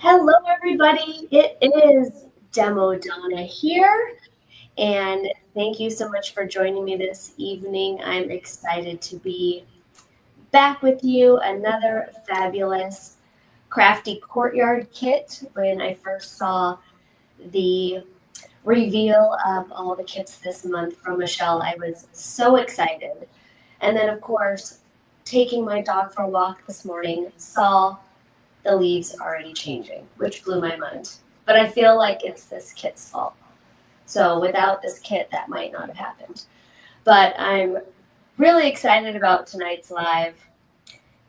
Hello, everybody. It is Demo Donna here, and thank you so much for joining me this evening. I'm excited to be back with you. Another fabulous Crafty Courtyard Kit. When I first saw the reveal of all the kits this month from Michelle, I was so excited. And then, of course, taking my dog for a walk this morning, saw the leaves already changing, which blew my mind. But I feel like it's this kit's fault. So without this kit, that might not have happened. But I'm really excited about tonight's live.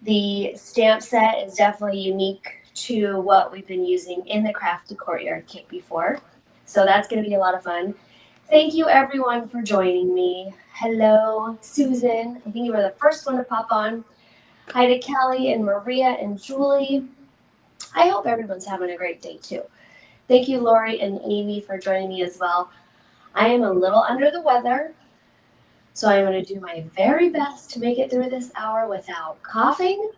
The stamp set is definitely unique to what we've been using in the Crafty Courtyard Kit before. So that's going to be a lot of fun. Thank you everyone for joining me. Hello, Susan. I think you were the first one to pop on. Hi to Kelly and Maria and Julie. I hope everyone's having a great day too. Thank you, Lori and Amy, for joining me as well. I am a little under the weather, so I'm going to do my very best to make it through this hour without coughing.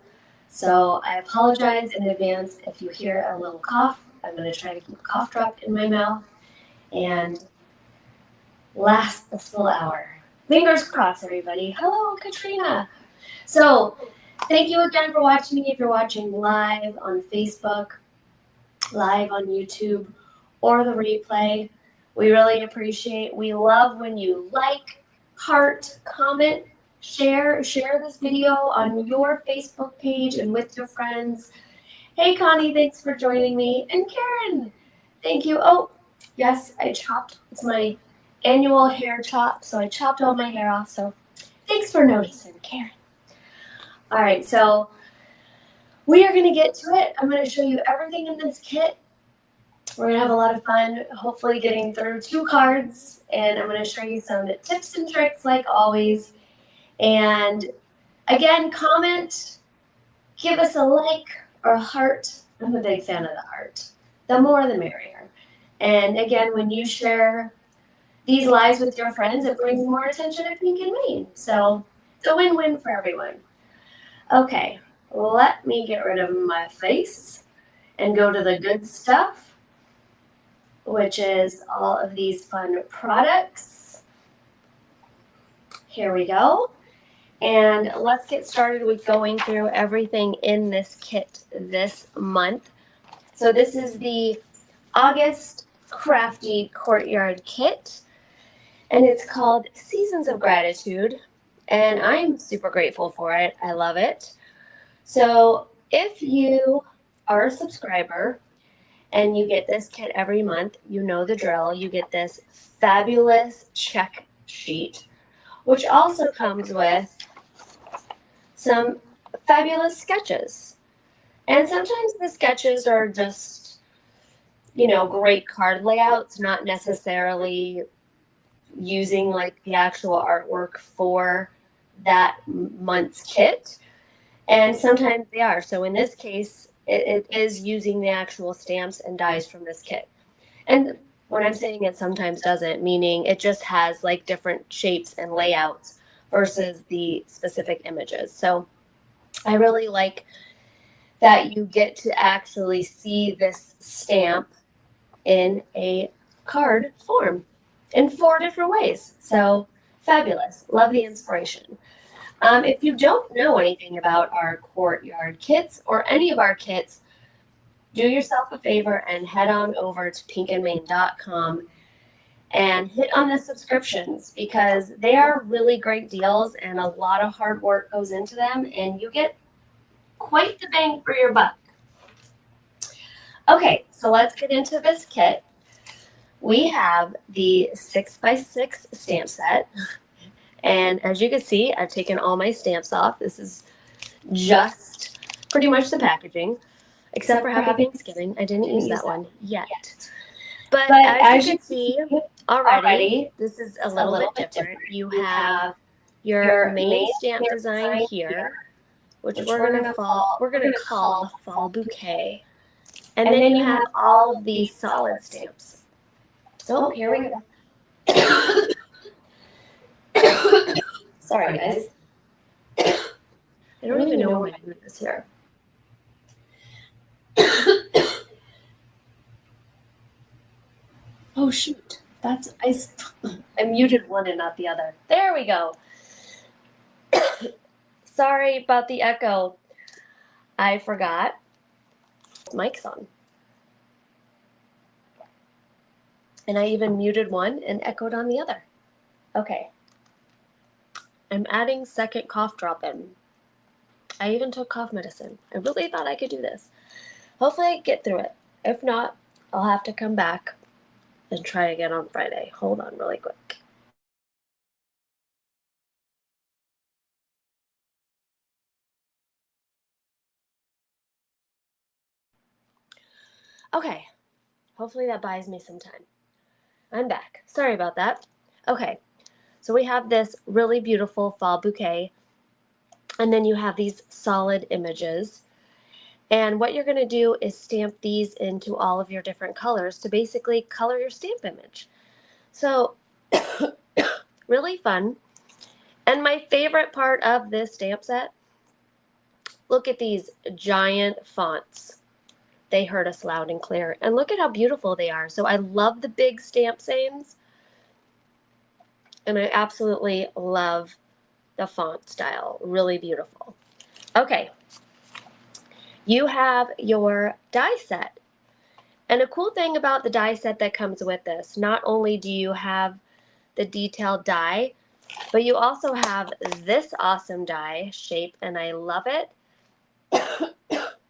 So I apologize in advance if you hear a little cough. I'm going to try to keep a cough drop in my mouth and last this full hour. Fingers crossed, everybody. Hello, Katrina. So thank you again for watching me. If you're watching live on Facebook, live on YouTube, or the replay, we really appreciate. We love when you like, heart, comment, share this video on your Facebook page and with your friends. Hey Connie, thanks for joining me. And Karen, thank you. Oh, yes, I chopped. It's my annual hair chop, so I chopped all my hair off. So thanks for noticing, Karen. All right, so we are going to get to it. I'm going to show you everything in this kit. We're going to have a lot of fun, hopefully getting through 2 cards, and I'm going to show you some tips and tricks like always. And again, comment, give us a like or a heart. I'm a big fan of the heart. The more the merrier. And again, when you share these lives with your friends, it brings more attention to Pink and Maine. So it's a win-win for everyone. Okay, let me get rid of my face and go to the good stuff, which is all of these fun products. Here we go. And let's get started with going through everything in this kit this month. So this is the August Crafty Courtyard Kit, and it's called Seasons of Gratitude, and I'm super grateful for it. I love it. So if you are a subscriber and you get this kit every month, you know the drill. You get this fabulous check sheet, which also comes with some fabulous sketches. And sometimes the sketches are just, great card layouts, not necessarily using like the actual artwork for that month's kit. And sometimes they are. So in this case, it is using the actual stamps and dies from this kit. And when I'm saying it sometimes doesn't, meaning it just has like different shapes and layouts versus the specific images. So I really like that you get to actually see this stamp in a card form in 4 different ways. So fabulous. Love the inspiration. If you don't know anything about our courtyard kits or any of our kits, do yourself a favor and head on over to pinkandmaine.com and hit on the subscriptions, because they are really great deals and a lot of hard work goes into them, and you get quite the bang for your buck. Okay, so let's get into this kit. We have the 6x6 stamp set. And as you can see, I've taken all my stamps off. This is just pretty much the packaging, except for Happy Thanksgiving. I didn't use that one yet. But as you can see already, this is a little bit different. You have your main stamp design here, which we're gonna call the fall bouquet. And then you have all of these solid stamps. So here we go. Sorry, guys. I don't even know why I do this here. Oh shoot, I muted one and not the other. There we go. Sorry about the echo. I forgot. Mic's on. And I even muted one and echoed on the other. Okay. I'm adding second cough drop in. I even took cough medicine. I really thought I could do this. Hopefully I get through it. If not, I'll have to come back and try again on Friday. Hold on really quick. Okay. Hopefully that buys me some time. I'm back. Sorry about that. Okay. So we have this really beautiful fall bouquet. And then you have these solid images. And what you're going to do is stamp these into all of your different colors to basically color your stamp image. So really fun. And my favorite part of this stamp set, look at these giant fonts. They heard us loud and clear. And look at how beautiful they are. So I love the big stamp sayings. And I absolutely love the font style. Really beautiful. Okay. You have your die set. And a cool thing about the die set that comes with this, not only do you have the detailed die, but you also have this awesome die shape, and I love it.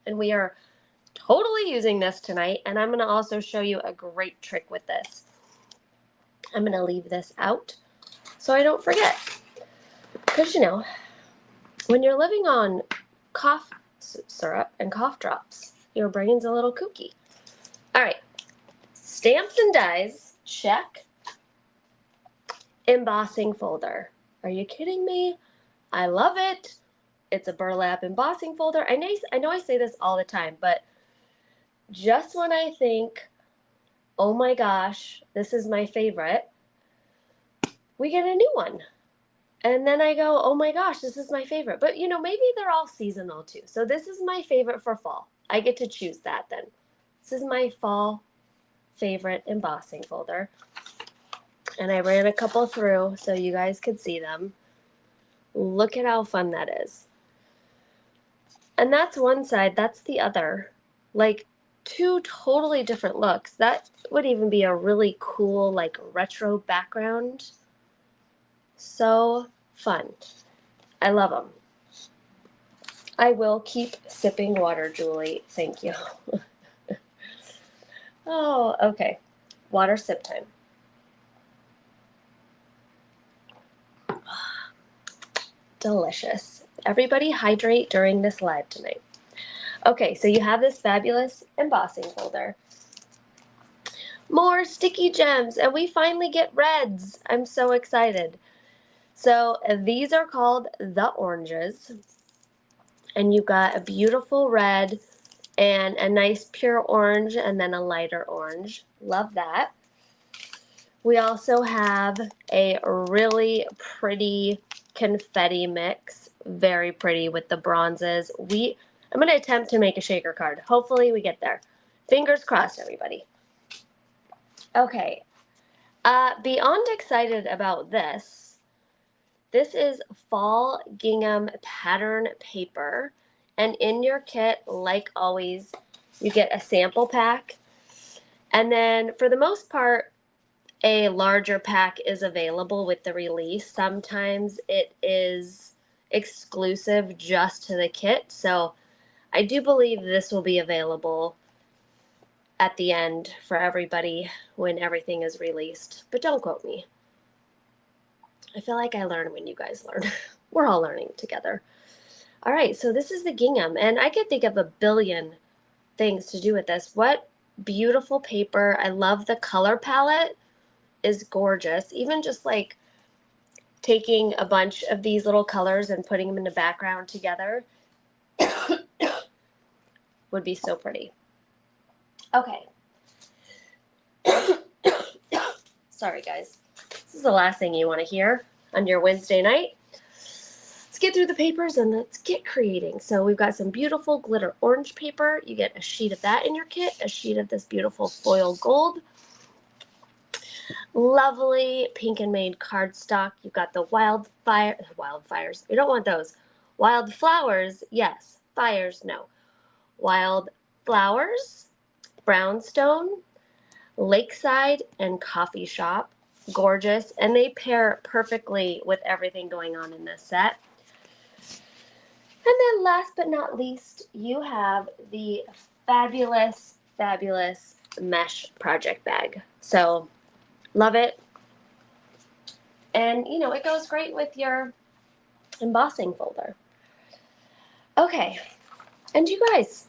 And we are totally using this tonight, and I'm going to also show you a great trick with this. I'm going to leave this out so I don't forget. Because, you know, when you're living on cough syrup and cough drops, your brain's a little kooky. All right, stamps and dies, check. Embossing folder. Are you kidding me? I love it. It's a burlap embossing folder. I know I say this all the time, but just when I think, oh my gosh, this is my favorite, we get a new one. And then I go, oh my gosh, this is my favorite. But you know, maybe they're all seasonal too. So this is my favorite for fall. I get to choose that then. This is my fall favorite embossing folder. And I ran a couple through so you guys could see them. Look at how fun that is. And that's one side, that's the other. Like two totally different looks. That would even be a really cool like retro background. So fun. I love them. I will keep sipping water, Julie. Thank you. Oh, okay. Water sip time. Delicious. Everybody hydrate during this live tonight. Okay, so you have this fabulous embossing folder. More sticky gems, and we finally get reds. I'm so excited. So these are called the oranges. And you've got a beautiful red and a nice pure orange and then a lighter orange. Love that. We also have a really pretty confetti mix. Very pretty with the bronzes. I'm going to attempt to make a shaker card. Hopefully we get there. Fingers crossed, everybody. Okay. Beyond excited about this. This is fall gingham pattern paper. And in your kit, like always, you get a sample pack. And then for the most part, a larger pack is available with the release. Sometimes it is exclusive just to the kit. So I do believe this will be available at the end for everybody when everything is released. But don't quote me. I feel like I learn when you guys learn. We're all learning together. All right, so this is the gingham, and I could think of a billion things to do with this. What beautiful paper. I love the color palette. Is gorgeous. Even just like taking a bunch of these little colors and putting them in the background together would be so pretty. Okay. Sorry, guys. This is the last thing you want to hear on your Wednesday night. Let's get through the papers and let's get creating. So we've got some beautiful glitter orange paper. You get a sheet of that in your kit, a sheet of this beautiful foil gold. lovely Pink and Main cardstock. You've got the wildfires. You don't want those. Wildflowers, yes. Fires, no. Wild flowers, brownstone, lakeside, and coffee shop. Gorgeous. And they pair perfectly with everything going on in this set. And then last but not least, you have the fabulous, fabulous mesh project bag. So love it. And, you know, it goes great with your embossing folder. Okay. And you guys,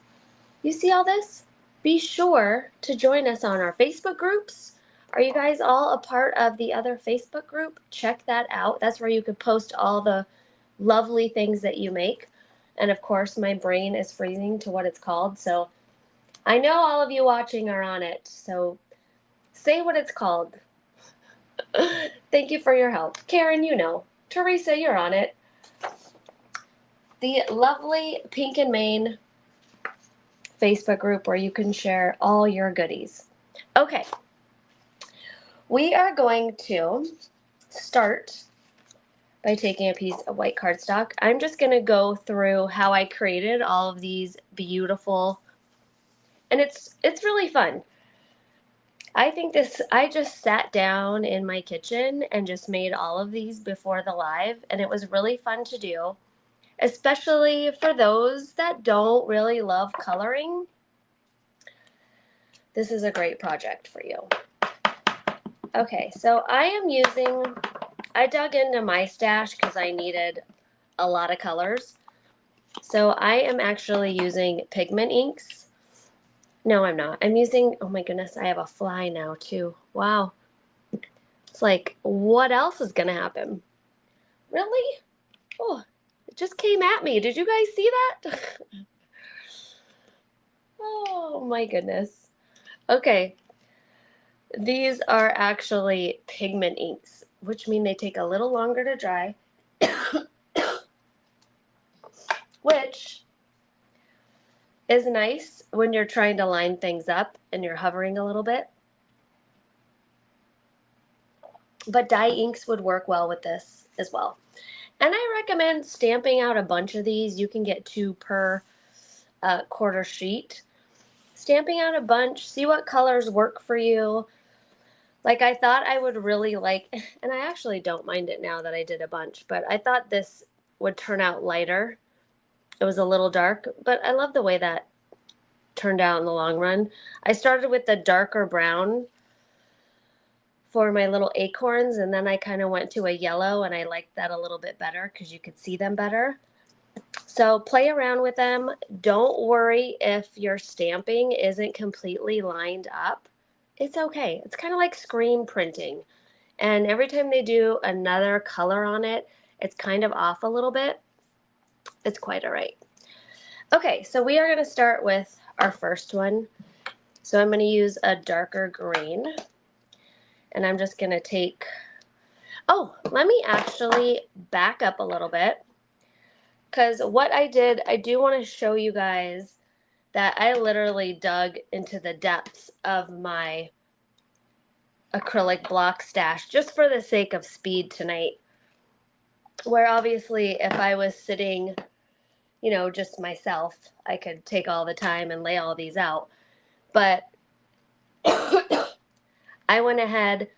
you see all this? Be sure to join us on our Facebook groups. Are you guys all a part of the other Facebook group? Check that out. That's where you could post all the lovely things that you make. And of course, my brain is freezing to what it's called. So I know all of you watching are on it. So say what it's called. Thank you for your help. Karen, you know. Teresa, you're on it. The lovely Pink and Main Facebook group where you can share all your goodies. Okay. We are going to start by taking a piece of white cardstock. I'm just going to go through how I created all of these beautiful, and it's really fun. I just sat down in my kitchen and just made all of these before the live, and it was really fun to do, especially for those that don't really love coloring. This is a great project for you. Okay, so I dug into my stash because I needed a lot of colors. So I am actually using pigment inks. No, I'm not. I'm using, oh my goodness, I have a fly now too. Wow. It's like, what else is going to happen? Really? Oh, it just came at me. Did you guys see that? Oh my goodness. Okay. These are actually pigment inks, which mean they take a little longer to dry, which is nice when you're trying to line things up and you're hovering a little bit. But dye inks would work well with this as well. And I recommend stamping out a bunch of these. You can get 2 per quarter sheet. Stamping out a bunch, see what colors work for you. Like I thought I would really like, and I actually don't mind it now that I did a bunch, but I thought this would turn out lighter. It was a little dark, but I love the way that turned out in the long run. I started with the darker brown for my little acorns, and then I kind of went to a yellow, and I liked that a little bit better because you could see them better. So play around with them. Don't worry if your stamping isn't completely lined up. It's okay. It's kind of like screen printing. And every time they do another color on it, it's kind of off a little bit. It's quite all right. Okay, so we are going to start with our first one. So I'm going to use a darker green. And I'm just going to take, oh, let me actually back up a little bit. Because what I did, I do want to show you guys that I literally dug into the depths of my acrylic block stash just for the sake of speed tonight. Where obviously if I was sitting, you know, just myself, I could take all the time and lay all these out. But I went ahead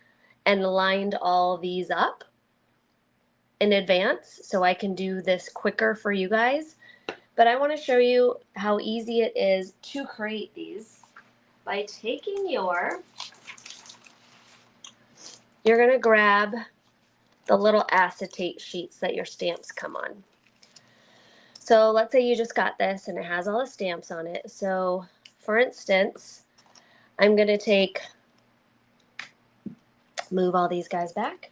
and lined all these up in advance so I can do this quicker for you guys. But I want to show you how easy it is to create these by taking you're going to grab the little acetate sheets that your stamps come on. So let's say you just got this and it has all the stamps on it. So for instance, I'm going to move all these guys back.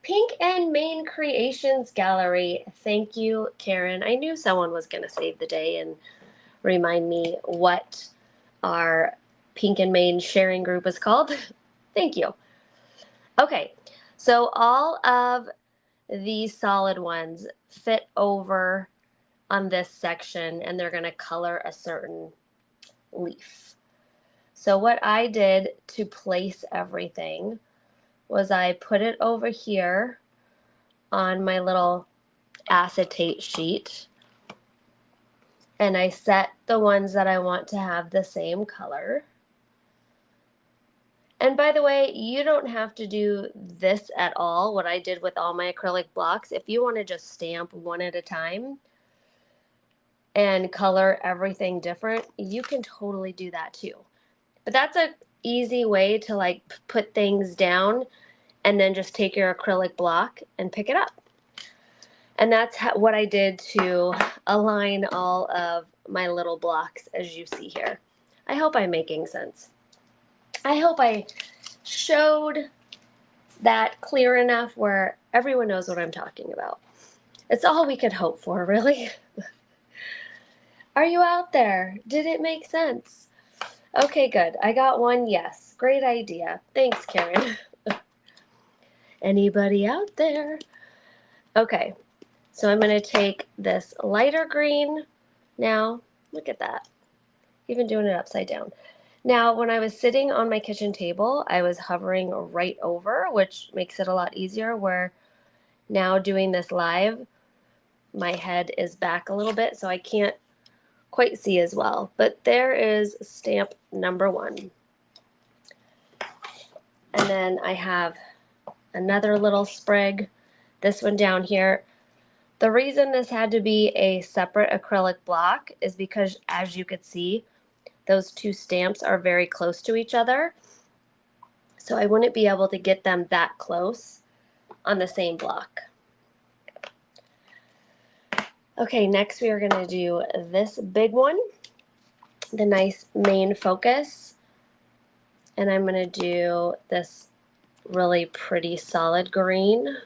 Pink and Main Creations Gallery. Thank you, Karen. I knew someone was going to save the day and remind me what our Pink and Main sharing group is called. Thank you. Okay, so all of these solid ones fit over on this section and they're going to color a certain leaf. So what I did to place everything was I put it over here on my little acetate sheet, and I set the ones that I want to have the same color. And by the way, you don't have to do this at all, what I did with all my acrylic blocks. If you want to just stamp one at a time and color everything different, you can totally do that too. But that's an easy way to like put things down and then just take your acrylic block and pick it up. And that's what I did to align all of my little blocks, as you see here. I hope I'm making sense. I hope I showed that clear enough where everyone knows what I'm talking about. It's all we could hope for, really. Are you out there? Did it make sense? Okay, good. I got one yes. Great idea. Thanks, Karen. Anybody out there? Okay, so I'm going to take this lighter green now. Look at that. Even doing it upside down. Now, when I was sitting on my kitchen table, I was hovering right over, which makes it a lot easier, where now doing this live, my head is back a little bit, so I can't quite see as well. But there is stamp number 1. And then I have another little sprig, this one down here. The reason this had to be a separate acrylic block is because, as you could see, those two stamps are very close to each other. So I wouldn't be able to get them that close on the same block. Okay, next we are going to do this big one, the nice main focus. And I'm going to do this really pretty solid green.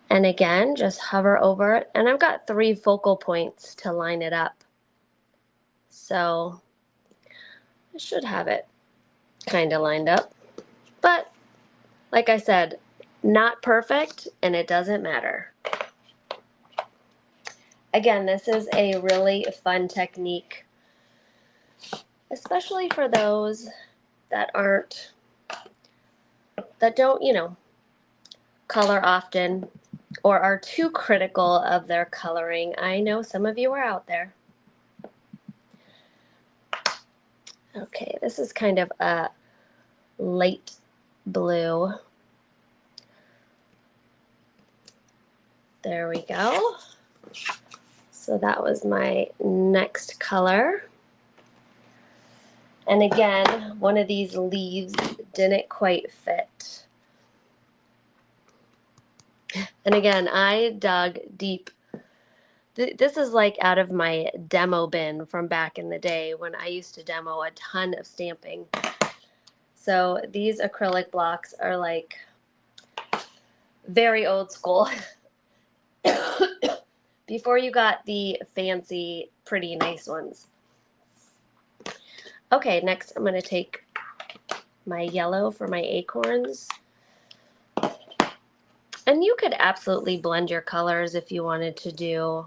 And again, just hover over it. And I've got 3 focal points to line it up. So I should have it kind of lined up. But like I said, not perfect, and it doesn't matter. Again, this is a really fun technique, especially for those that don't, color often or are too critical of their coloring. I know some of you are out there. Okay, this is kind of a light blue. There we go. So that was my next color. And again, one of these leaves didn't quite fit. And again, I dug deep. This is like out of my demo bin from back in the day when I used to demo a ton of stamping. So these acrylic blocks are like very old school. Before you got the fancy, pretty nice ones. Okay, next I'm going to take my yellow for my acorns. And you could absolutely blend your colors if you wanted to do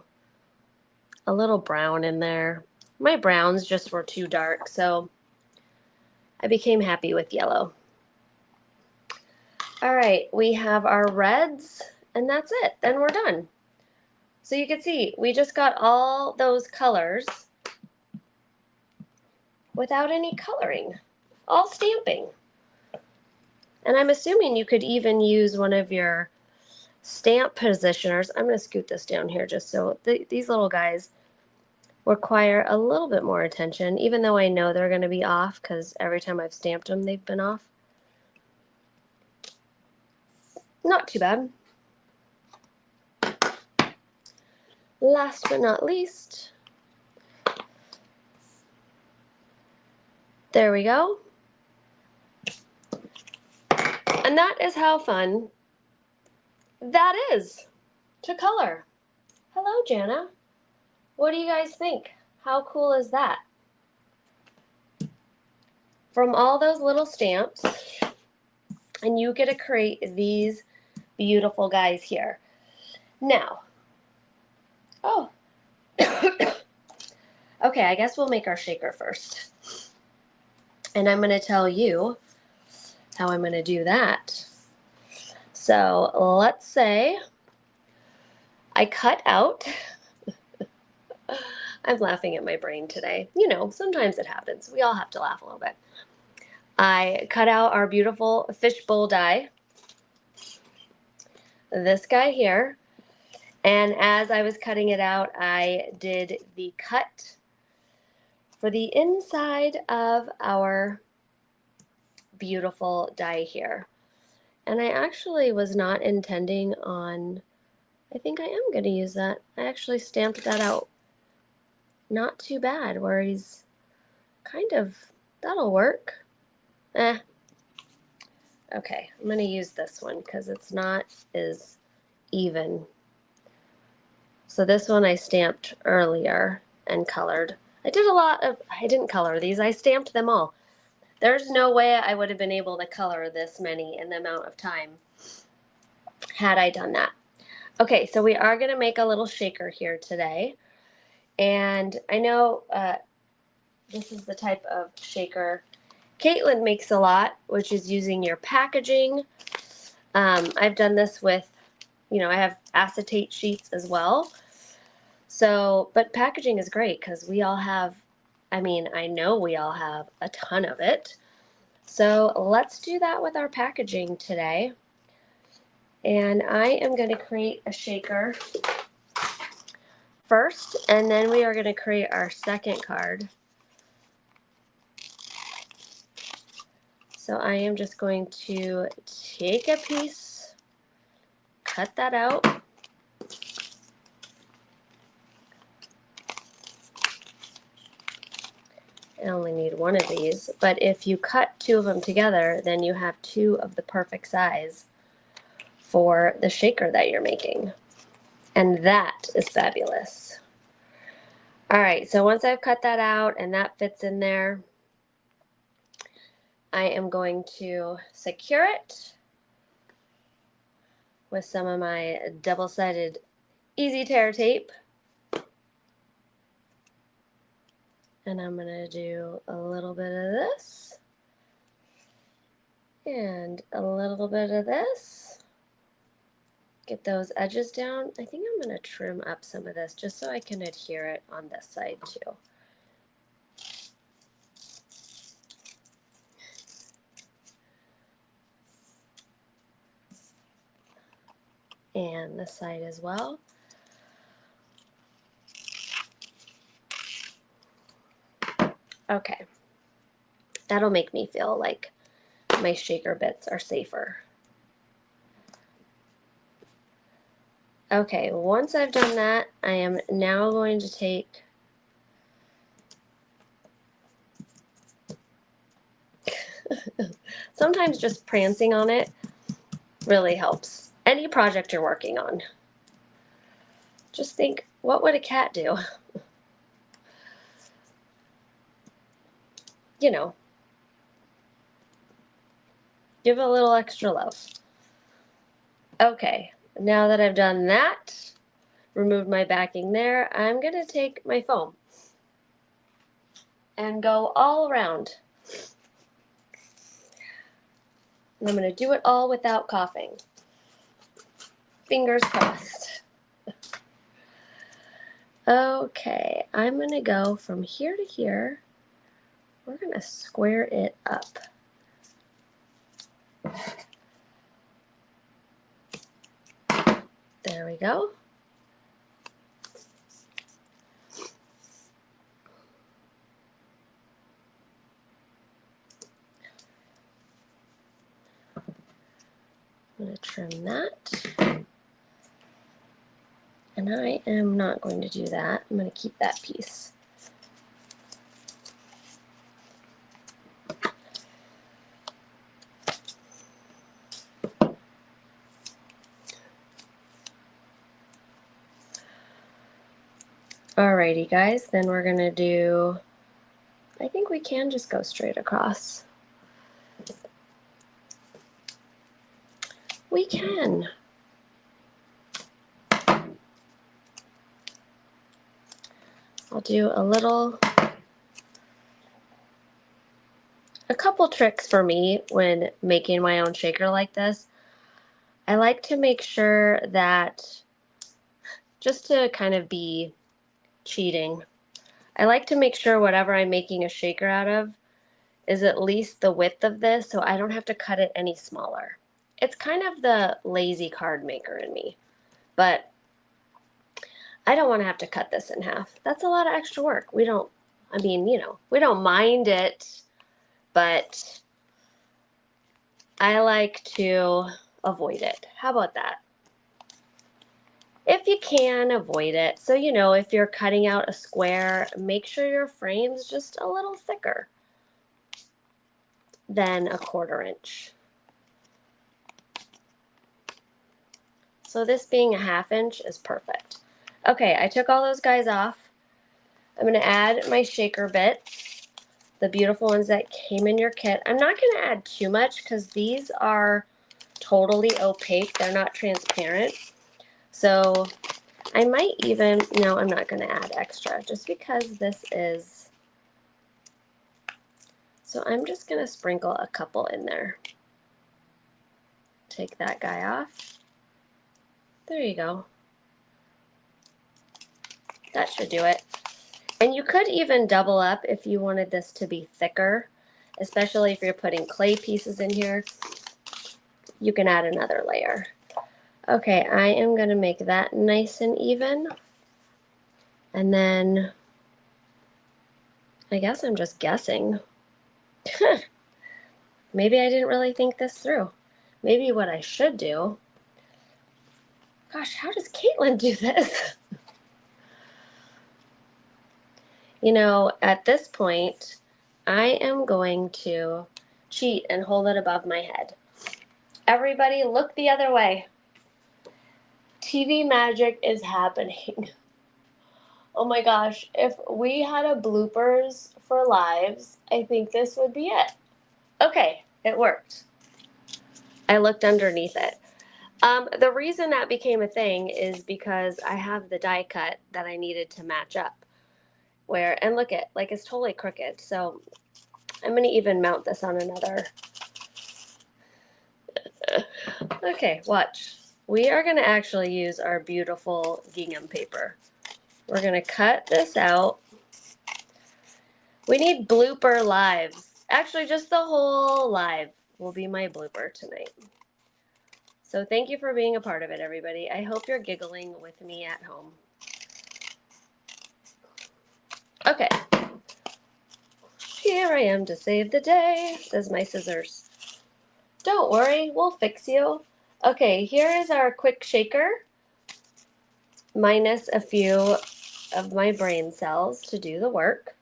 a little brown in there. My browns just were too dark, so I became happy with yellow. All right, we have our reds, and that's it. Then we're done. So you can see, we just got all those colors without any coloring, all stamping. And I'm assuming you could even use one of your stamp positioners. I'm going to scoot this down here just so these little guys require a little bit more attention, even though I know they're going to be off because every time I've stamped them, they've been off. Not too bad. Last but not least, there we go. And that is how fun that is to color. Hello, Jana. What do you guys think? How cool is that? From all those little stamps, and you get to create these beautiful guys here. Now, Okay, I guess we'll make our shaker first. And I'm going to tell you how I'm going to do that. So let's say I cut out, I'm laughing at my brain today. You know, sometimes it happens. We all have to laugh a little bit. I cut out our beautiful fishbowl die, this guy here. And as I was cutting it out, I did the cut for the inside of our beautiful die here. And I actually was not intending on, I think I am going to use that. I actually stamped that out not too bad, where he's kind of, that'll work. Okay, I'm going to use this one because it's not as even. So this one I stamped earlier and colored. I didn't color these, I stamped them all. There's no way I would have been able to color this many in the amount of time had I done that. Okay, so we are going to make a little shaker here today. And I know this is the type of shaker Caitlin makes a lot, which is using your packaging. I've done this with, you know, I have acetate sheets as well. So, but packaging is great because we all have, I mean, I know we all have a ton of it. So let's do that with our packaging today. And I am going to create a shaker first, and then we are going to create our second card. So I am just going to take a piece, cut that out. I only need one of these, but if you cut two of them together, then you have two of the perfect size for the shaker that you're making. And that is fabulous. All right, so once I've cut that out and that fits in there, I am going to secure it with some of my double-sided easy tear tape. And I'm going to do a little bit of this and a little bit of this. Get those edges down. I think I'm going to trim up some of this just so I can adhere it on this side too. And this side as well. Okay, that'll make me feel like my shaker bits are safer. Okay, once I've done that, I am now going to take sometimes just prancing on it really helps. Any project you're working on. Just think, what would a cat do? You know, give a little extra love. Okay, now that I've done that, removed my backing there, I'm going to take my foam and go all around. And I'm going to do it all without coughing. Fingers crossed. Okay, I'm going to go from here to here. We're going to square it up. There we go. I'm going to trim that. And I am not going to do that. I'm going to keep that piece. Alrighty guys, then we're going to do, I think we can just go straight across. We can. I'll do a couple tricks for me when making my own shaker like this. I like to make sure that, just to kind of be cheating, I like to make sure whatever I'm making a shaker out of is at least the width of this, so I don't have to cut it any smaller. It's kind of the lazy card maker in me, but I don't want to have to cut this in half. That's a lot of extra work. We don't mind it, but I like to avoid it. How about that? If you can, avoid it. So, if you're cutting out a square, make sure your frame's just a little thicker than a 1/4 inch. So this being a 1/2 inch is perfect. Okay, I took all those guys off. I'm going to add my shaker bits, the beautiful ones that came in your kit. I'm not going to add too much because these are totally opaque. They're not transparent. So I might even, no, I'm not going to add extra just because this is, so I'm just going to sprinkle a couple in there. Take that guy off. There you go. That should do it. And you could even double up if you wanted this to be thicker, especially if you're putting clay pieces in here. You can add another layer. Okay, I am going to make that nice and even. And then I guess I'm just guessing. Maybe I didn't really think this through. Maybe what I should do. Gosh, how does Caitlin do this? At this point, I am going to cheat and hold it above my head. Everybody look the other way. TV magic is happening. Oh my gosh, if we had a bloopers for lives, I think this would be it. Okay, it worked. I looked underneath it. The reason that became a thing is because I have the die cut that I needed to match up. And look at, like, it's totally crooked. So I'm going to even mount this on another. Okay, watch. We are going to actually use our beautiful gingham paper. We're going to cut this out. We need blooper lives. Actually, just the whole live will be my blooper tonight. So thank you for being a part of it, everybody. I hope you're giggling with me at home. Okay. Here I am to save the day, says my scissors. Don't worry, we'll fix you. Okay, here is our quick shaker, minus a few of my brain cells to do the work.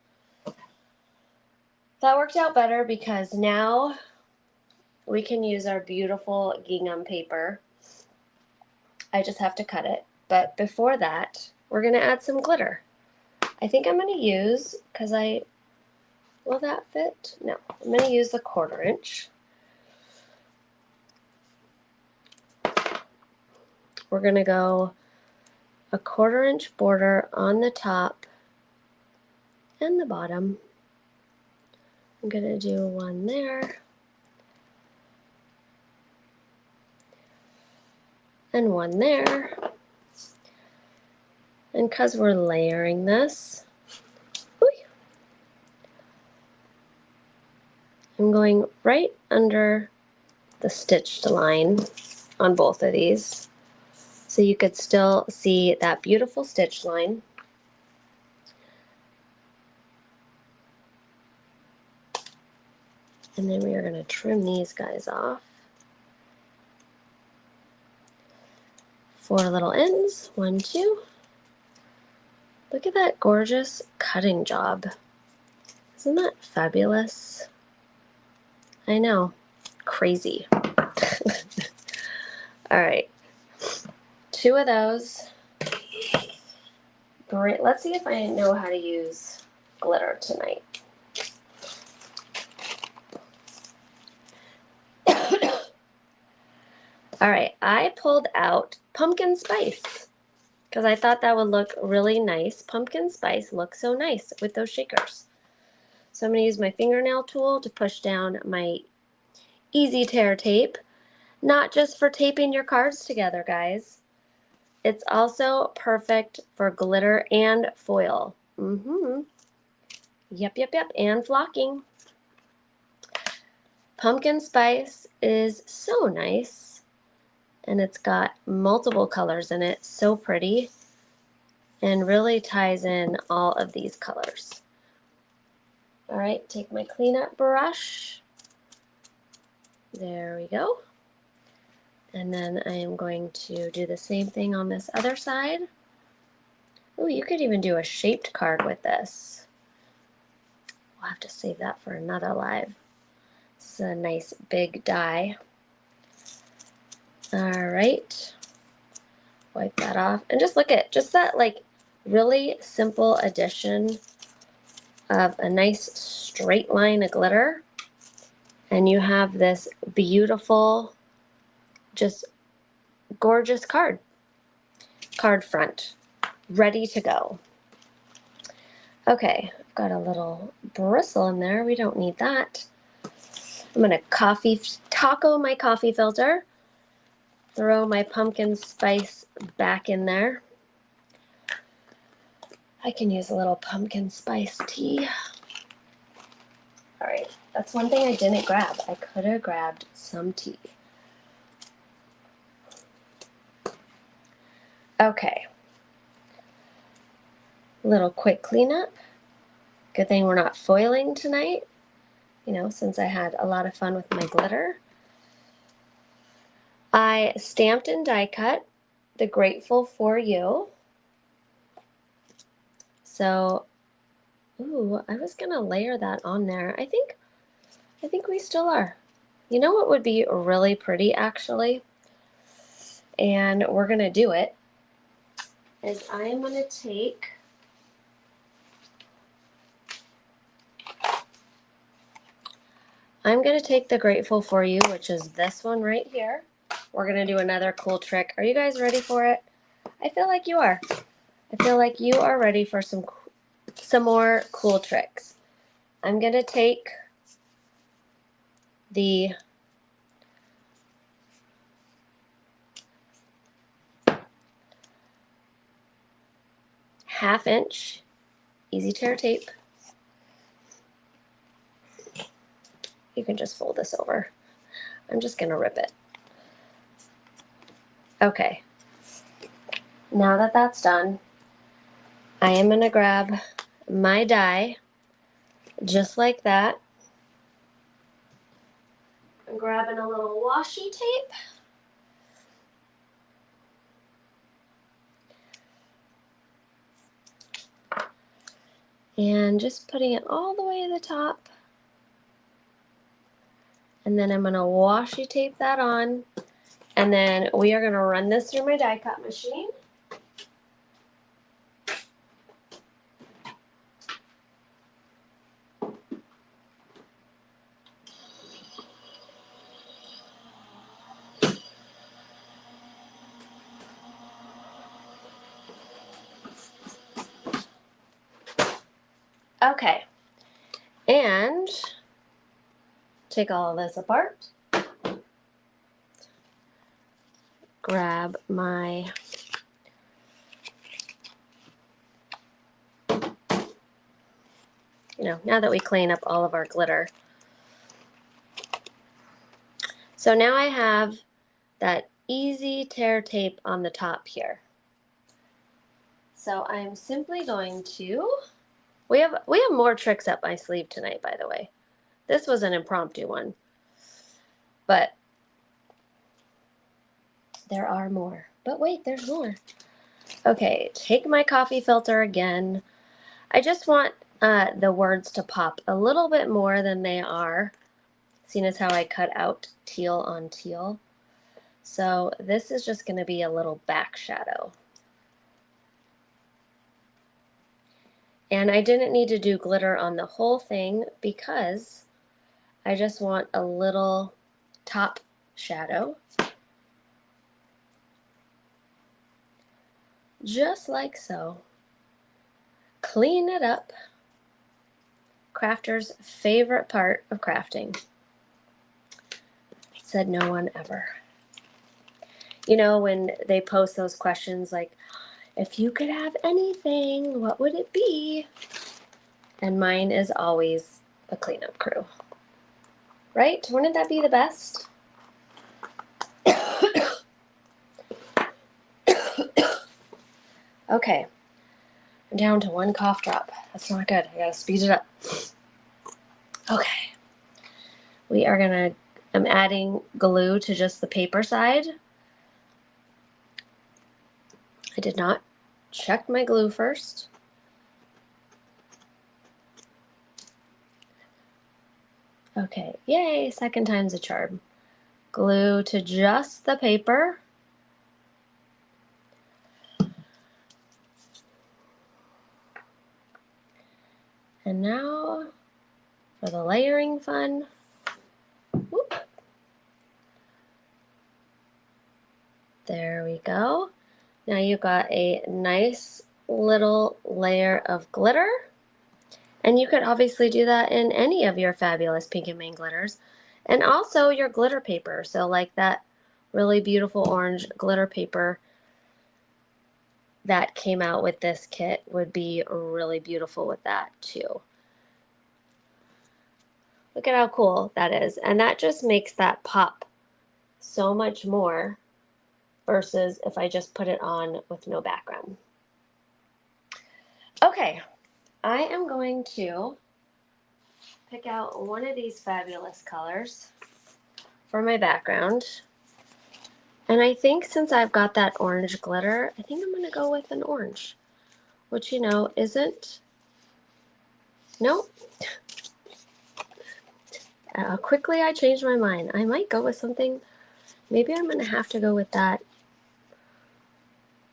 That worked out better because now we can use our beautiful gingham paper. I just have to cut it. But before that, we're going to add some glitter. I think I'm going to use, will that fit? No, I'm going to use the 1/4 inch. We're going to go a 1/4 inch border on the top and the bottom. I'm going to do one there. And one there. And because we're layering this, I'm going right under the stitched line on both of these. So you could still see that beautiful stitch line. And then we are going to trim these guys off. 4 little ends, 1, 2. Look at that gorgeous cutting job. Isn't that fabulous? I know, crazy. All right, 2 of those. Great, let's see if I know how to use glitter tonight. All right, I pulled out pumpkin spice. because I thought that would look really nice. Pumpkin spice looks so nice with those shakers. So I'm going to use my fingernail tool to push down my easy tear tape. Not just for taping your cards together, guys. It's also perfect for glitter and foil. Yep, and flocking. Pumpkin spice is so nice, and it's got multiple colors in it. So pretty, and really ties in all of these colors. All right, take my cleanup brush. There we go. And then I am going to do the same thing on this other side. Oh, you could even do a shaped card with this. We'll have to save that for another live. This is a nice big die. All right. Wipe that off. And just look at just that like really simple addition of a nice straight line of glitter. And you have this beautiful, just gorgeous card front, ready to go. Okay, I've got a little bristle in there. We don't need that. I'm gonna taco my coffee filter, throw my pumpkin spice back in there. I can use a little pumpkin spice tea. All right, that's one thing I didn't grab. I could have grabbed some tea. Okay. Little quick cleanup. Good thing we're not foiling tonight, you know, since I had a lot of fun with my glitter. I stamped and die cut the Grateful for You. So, ooh, I was gonna layer that on there. I think we still are. You know what would be really pretty actually? And we're gonna do it, is I am gonna take the Grateful for You, which is this one right here. We're gonna do another cool trick. Are you guys ready for it? I feel like you are. I feel like you are ready for some more cool tricks. I'm gonna take the ½ inch easy tear tape. You can just fold this over. I'm just gonna rip it. Okay. Now that that's done, I am gonna grab my die, just like that. I'm grabbing a little washi tape. And just putting it all the way to the top. And then I'm gonna washi tape that on. And then we are gonna run this through my die cut machine. Okay, and take all of this apart. Grab my now that we clean up all of our glitter. So now I have that easy tear tape on the top here. So I'm simply going to, we have more tricks up my sleeve tonight, by the way. This was an impromptu one, but there are more. But wait, there's more. Okay, take my coffee filter again. I just want the words to pop a little bit more than they are, seeing as how I cut out teal on teal. So this is just going to be a little back shadow. And I didn't need to do glitter on the whole thing because I just want a little top shadow. just like so. Clean it up. Crafter's favorite part of crafting. Said no one ever. You know, when they post those questions like, if you could have anything, what would it be? And mine is always a cleanup crew. Right? Wouldn't that be the best? Okay. I'm down to one cough drop. That's not good. I gotta speed it up. Okay. We are gonna, I'm adding glue to just the paper side. I did not check my glue first. Okay, yay, second time's a charm. Glue to just the paper. And now for the layering fun. Whoop. There we go. Now you've got a nice little layer of glitter. And you could obviously do that in any of your fabulous Pink and Main glitters. And also your glitter paper. So like that really beautiful orange glitter paper that came out with this kit would be really beautiful with that too. Look at how cool that is. And that just makes that pop so much more versus if I just put it on with no background. Okay, I am going to pick out one of these fabulous colors for my background. And I think since I've got that orange glitter, I think I'm going to go with an orange, which, you know, isn't, nope. Quickly I changed my mind. I might go with something, maybe I'm going to have to go with that.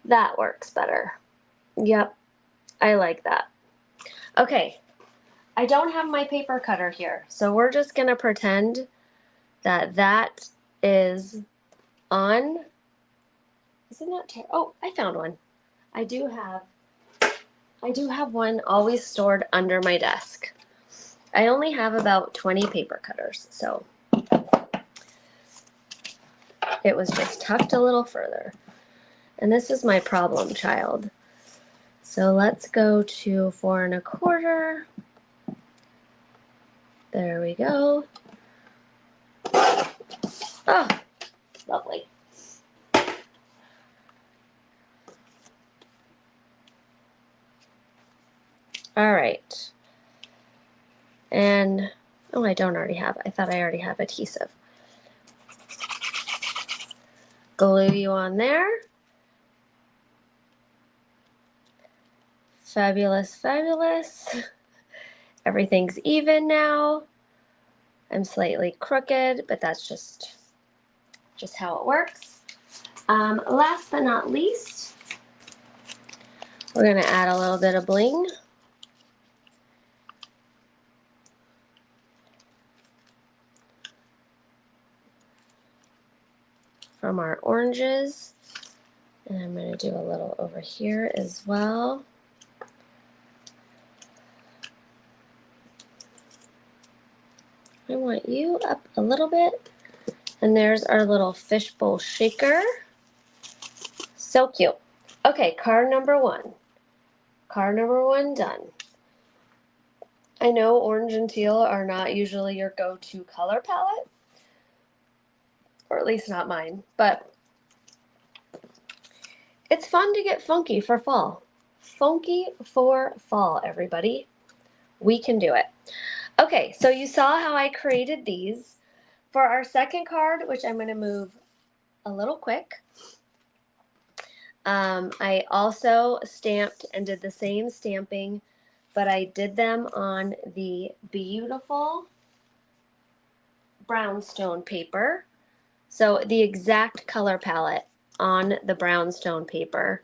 That works better. Yep, I like that. Okay, I don't have my paper cutter here, so we're just going to pretend that that is on. Isn't that oh, I found one. I do have one always stored under my desk. I only have about 20 paper cutters, so it was just tucked a little further. And this is my problem child. So let's go to 4 1/4. There we go. Oh, lovely. All right. And, oh, I don't already have, I thought I already have adhesive. Glue you on there. Fabulous, fabulous. Everything's even now. I'm slightly crooked, but that's just how it works. Last but not least, we're gonna add a little bit of bling. From our oranges. And I'm gonna do a little over here as well. I want you up a little bit. And there's our little fishbowl shaker. So cute. Okay, card number 1. Card number 1 done. I know orange and teal are not usually your go-to color palette, or at least not mine, but it's fun to get funky for fall. Funky for fall, everybody. We can do it. Okay, so you saw how I created these. For our second card, which I'm going to move a little quick, I also stamped and did the same stamping, but I did them on the beautiful brownstone paper. So the exact color palette on the brownstone paper,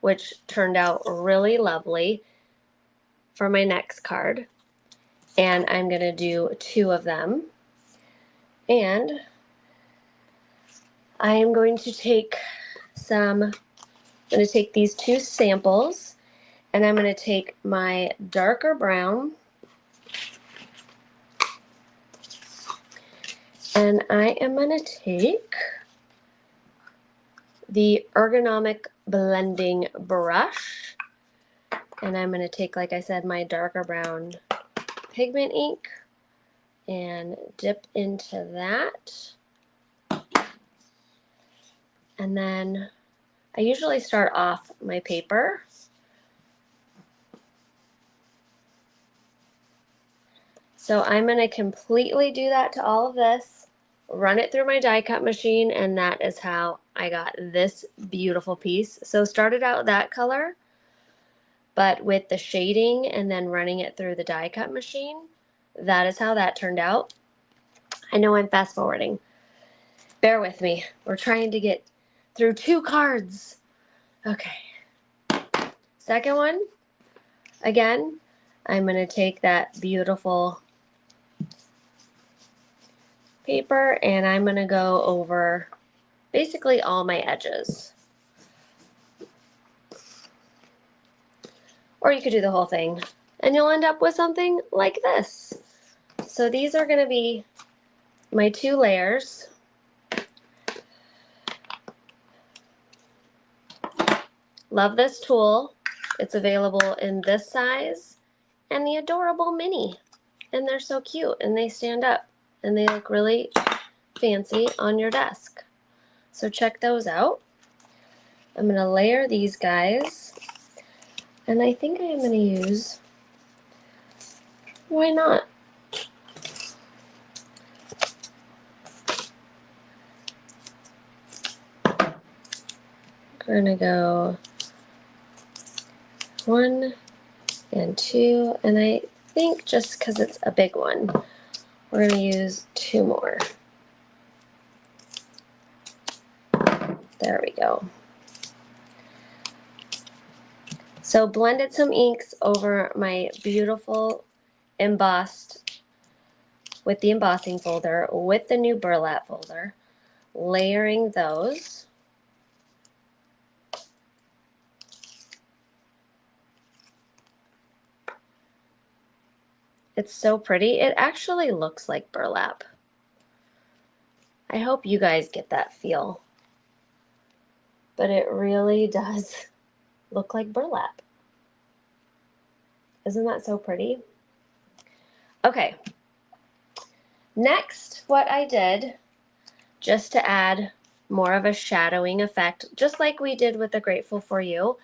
which turned out really lovely for my next card. And I'm going to do 2 of them. And I am going to take some I'm going to take these two samples and I'm going to take my darker brown and I am going to take the ergonomic blending brush and I'm going to take, like I said, my darker brown pigment ink and dip into that. And then I usually start off my paper. So I'm going to completely do that to all of this, run it through my die cut machine, and that is how I got this beautiful piece. So started out that color, but with the shading and then running it through the die cut machine, that is how that turned out. I know I'm fast forwarding. Bear with me. We're trying to get through 2 cards. Okay. Second one, again, I'm going to take that beautiful paper and I'm going to go over basically all my edges. Or you could do the whole thing and you'll end up with something like this. So these are going to be my 2 layers. Love this tool. It's available in this size and the adorable mini. And they're so cute and they stand up and they look really fancy on your desk. So check those out. I'm going to layer these guys. And I think I'm going to use, why not? We're going to go 1 and 2, and I think just because it's a big one, we're going to use 2 more. There we go. So blended some inks over my beautiful embossed with the embossing folder with the new burlap folder, layering those. It's so pretty. It actually looks like burlap. I hope you guys get that feel. But it really does look like burlap. Isn't that so pretty? Okay. Next, what I did, just to add more of a shadowing effect, just like we did with the Grateful For You,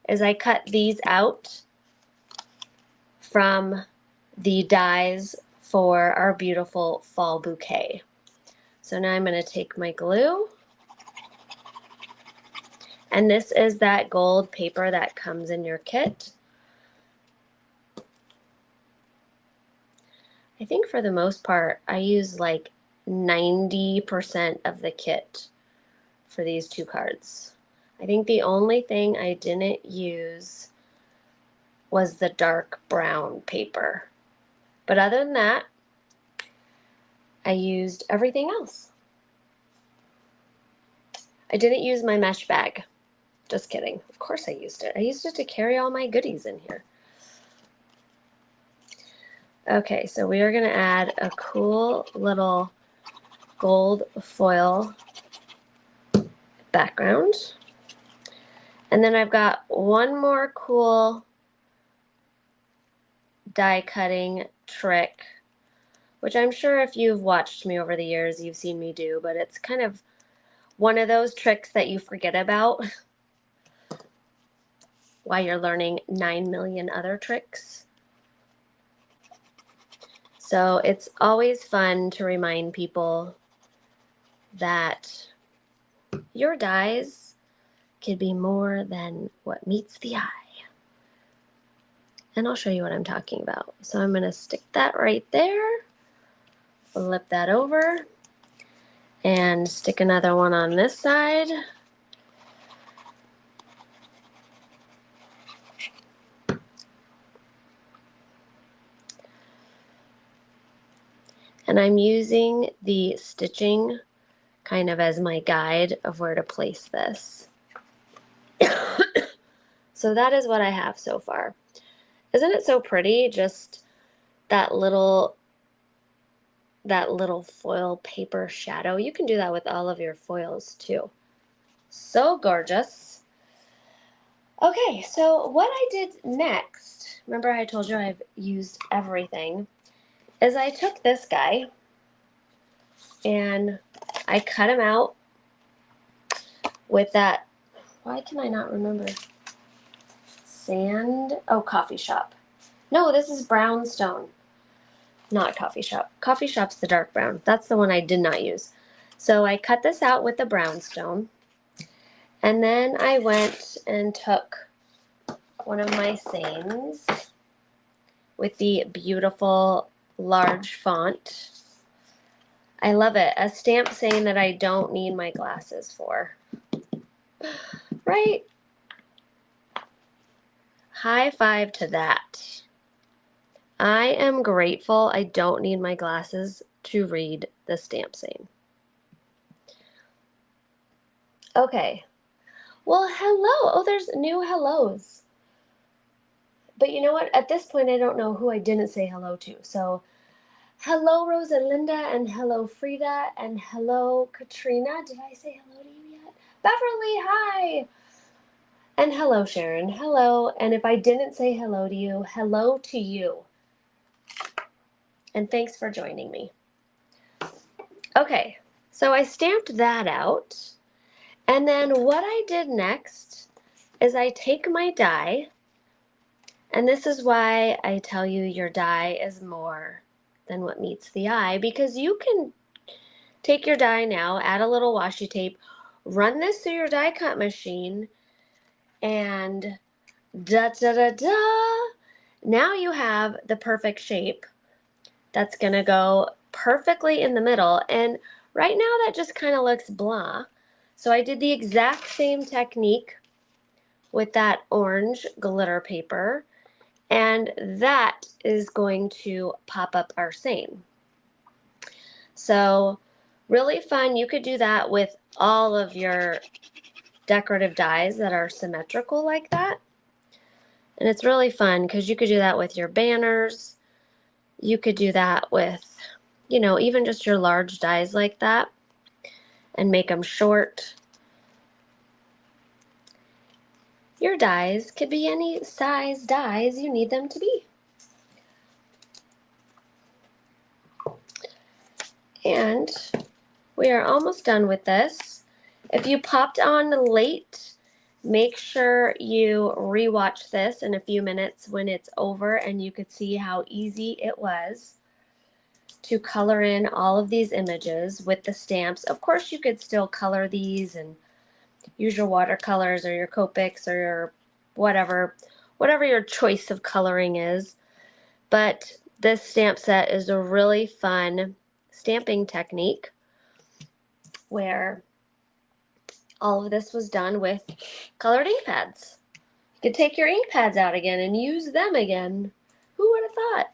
is I cut these out from the dies for our beautiful fall bouquet. So now I'm going to take my glue, and this is that gold paper that comes in your kit. I think for the most part, I use like 90% of the kit for these 2 cards. I think the only thing I didn't use was the dark brown paper. But other than that, I used everything else. I didn't use my mesh bag. Just kidding. Of course I used it. I used it to carry all my goodies in here. Okay, so we are going to add a cool little gold foil background. And then I've got one more cool die cutting trick, which I'm sure if you've watched me over the years, you've seen me do, but it's kind of one of those tricks that you forget about while you're learning 9 million other tricks. So it's always fun to remind people that your dies could be more than what meets the eye. And I'll show you what I'm talking about. So I'm going to stick that right there, flip that over, and stick another one on this side. And I'm using the stitching kind of as my guide of where to place this. So that is what I have so far. Isn't it so pretty? Just that little foil paper shadow. You can do that with all of your foils too. So gorgeous. Okay, so what I did next, remember I told you I've used everything, is I took this guy and I cut him out with that, why can I not remember? Sand, oh, coffee shop. No, this is brownstone, not coffee shop. Coffee shop's the dark brown. That's the one I did not use. So I cut this out with the brownstone, and then I went and took one of my Sains with the beautiful large font. I love it. A stamp saying that I don't need my glasses for. Right? High five to that. I am grateful I don't need my glasses to read the stamp saying. Okay. Well, hello. Oh, there's new hellos. But you know what? At this point, I don't know who I didn't say hello to. So, hello, Rosalinda, and hello, Frida, and hello, Katrina. Did I say hello to you yet? Beverly, hi. And hello, Sharon. Hello. And if I didn't say hello to you, hello to you. And thanks for joining me. Okay, so I stamped that out. And then what I did next is I take my die, and this is why I tell you your die is more than what meets the eye, because you can take your die now, add a little washi tape, run this through your die cut machine, and da-da-da-da, now you have the perfect shape that's going to go perfectly in the middle. And right now that just kind of looks blah. So I did the exact same technique with that orange glitter paper, and that is going to pop up our Sain. So really fun. You could do that with all of your decorative dies that are symmetrical like that. And it's really fun because you could do that with your banners. You could do that with, you know, even just your large dies like that and make them short. Your dies could be any size dies you need them to be. And we are almost done with this. If you popped on late, make sure you rewatch this in a few minutes when it's over and you could see how easy it was to color in all of these images with the stamps. Of course, you could still color these and use your watercolors or your Copics or your whatever your choice of coloring is. But this stamp set is a really fun stamping technique where all of this was done with colored ink pads. You could take your ink pads out again and use them again. Who would have thought?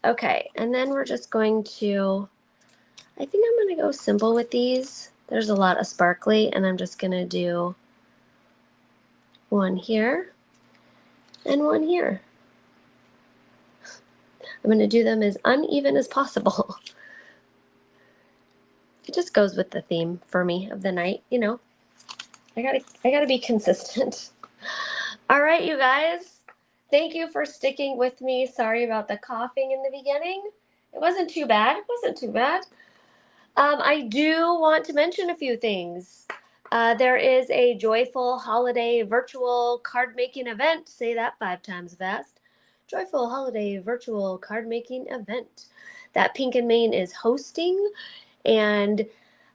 Okay, and then we're just going to, I think I'm going to go simple with these. There's a lot of sparkly, and I'm just going to do one here and one here. I'm going to do them as uneven as possible. It just goes with the theme for me of the night, you know. I gotta be consistent. All right, you guys. Thank you for sticking with me. Sorry about the coughing in the beginning. It wasn't too bad. It wasn't too bad. I do want to mention a few things. There is a joyful holiday virtual card making event. Say that 5 times fast. Joyful holiday virtual card making event that Pink and Main is hosting. And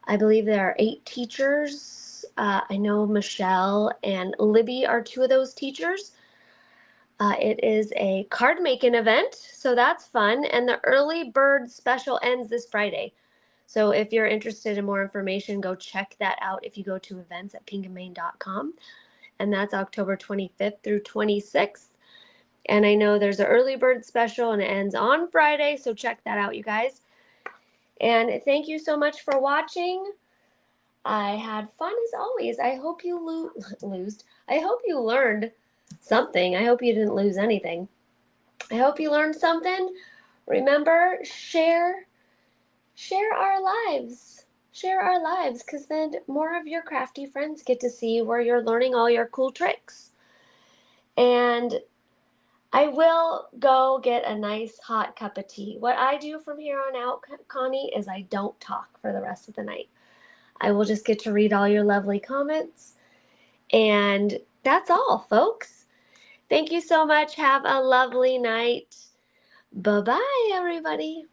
I believe there are 8 teachers. I know Michelle and Libby are 2 of those teachers. It is a card making event, so that's fun. And the early bird special ends this Friday. So if you're interested in more information, go check that out if you go to events at pinkandmain.com. And that's October 25th through 26th. And I know there's an early bird special and it ends on Friday, so check that out, you guys. And thank you so much for watching. I had fun as always. I hope you I hope you learned something. I hope you didn't lose anything. I hope you learned something. Remember, share our lives. Share our lives, because then more of your crafty friends get to see where you're learning all your cool tricks. And I will go get a nice hot cup of tea. What I do from here on out, Connie, is I don't talk for the rest of the night. I will just get to read all your lovely comments. And that's all, folks. Thank you so much. Have a lovely night. Bye-bye, everybody.